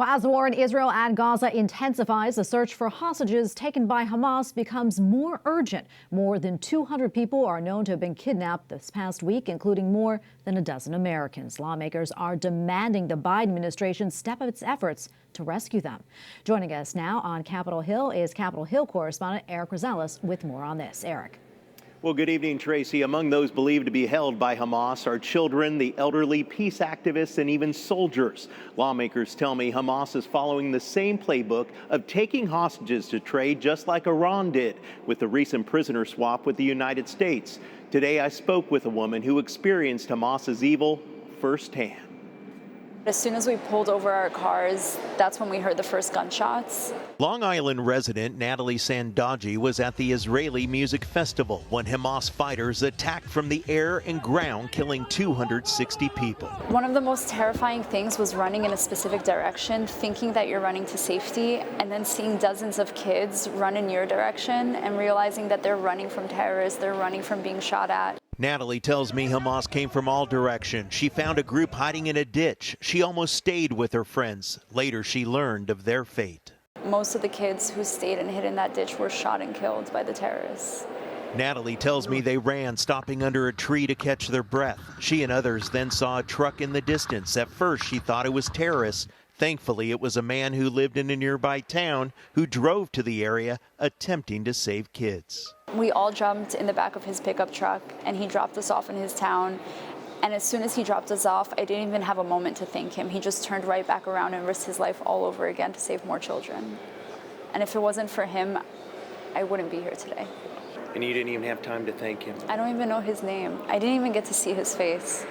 Well, as the war in Israel and Gaza intensifies, the search for hostages taken by Hamas becomes more urgent. More than 200 people are known to have been kidnapped this past week, including more than a dozen Americans. Lawmakers are demanding the Biden administration step up its efforts to rescue them. Joining us now on Capitol Hill is Capitol Hill correspondent Erik Rosales with more on this. Erik. Well, good evening, Tracy. Among those believed to be held by Hamas are children, the elderly, peace activists, and even soldiers. Lawmakers tell me Hamas is following the same playbook of taking hostages to trade, just like Iran did with the recent prisoner swap with the United States. Today, I spoke with a woman who experienced Hamas's evil firsthand. As soon as we pulled over our cars, that's when we heard the first gunshots. Long Island resident Natalie Sanandaji was at the Israeli music festival when Hamas fighters attacked from the air and ground, killing 260 people. One of the most terrifying things was running in a specific direction, thinking that you're running to safety, and then seeing dozens of kids run in your direction and realizing that they're running from terrorists, they're running from being shot at. Natalie tells me Hamas came from all directions. She found a group hiding in a ditch. She almost stayed with her friends. Later, she learned of their fate. Most of the kids who stayed and hid in that ditch were shot and killed by the terrorists. Natalie tells me they ran, stopping under a tree to catch their breath. She and others then saw a truck in the distance. At first, she thought it was terrorists. Thankfully, it was a man who lived in a nearby town who drove to the area attempting to save kids. We all jumped in the back of his pickup truck, and he dropped us off in his town. And as soon as he dropped us off, I didn't even have a moment to thank him. He just turned right back around and risked his life all over again to save more children. And if it wasn't for him, I wouldn't be here today. And you didn't even have time to thank him? I don't even know his name. I didn't even get to see his face.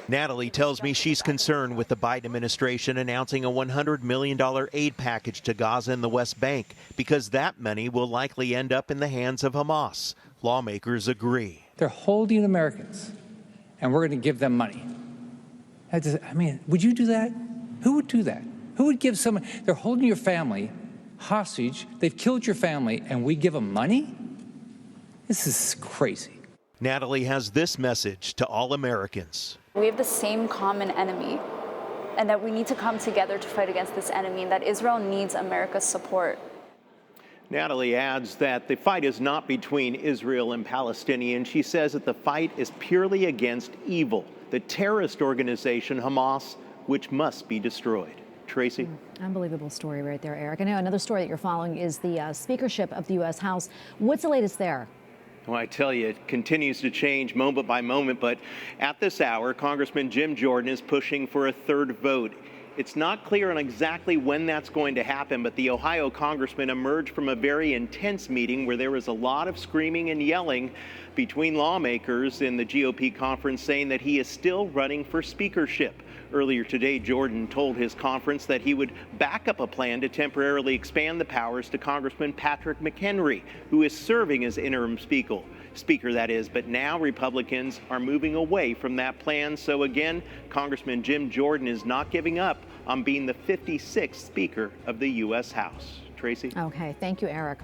Natalie tells me she's concerned with the Biden administration announcing a $100 million aid package to Gaza and the West Bank because that money will likely end up in the hands of Hamas. Lawmakers agree. They're holding Americans, and we're going to give them money. I mean, would you do that? Who would do that? Who would give someone? They're holding your family hostage. They've killed your family, and we give them money? This is crazy. Natalie has this message to all Americans. We have the same common enemy, and that we need to come together to fight against this enemy, and that Israel needs America's support. Natalie adds that the fight is not between Israel and Palestinians. She says that the fight is purely against evil, the terrorist organization Hamas, which must be destroyed. Tracy? Unbelievable story right there, Erik. I know another story that you're following is the speakership of the U.S. House. What's the latest there? Well, I tell you, it continues to change moment by moment, but at this hour, Congressman Jim Jordan is pushing for a third vote. It's not clear on exactly when that's going to happen, but the Ohio congressman emerged from a very intense meeting where there was a lot of screaming and yelling between lawmakers in the GOP conference saying that he is still running for speakership. Earlier today, Jordan told his conference that he would back up a plan to temporarily expand the powers to Congressman Patrick McHenry, who is serving as interim speaker, that is. But now Republicans are moving away from that plan. So again, Congressman Jim Jordan is not giving up on being the 56th Speaker of the U.S. House. Tracy? Okay, thank you, Erik.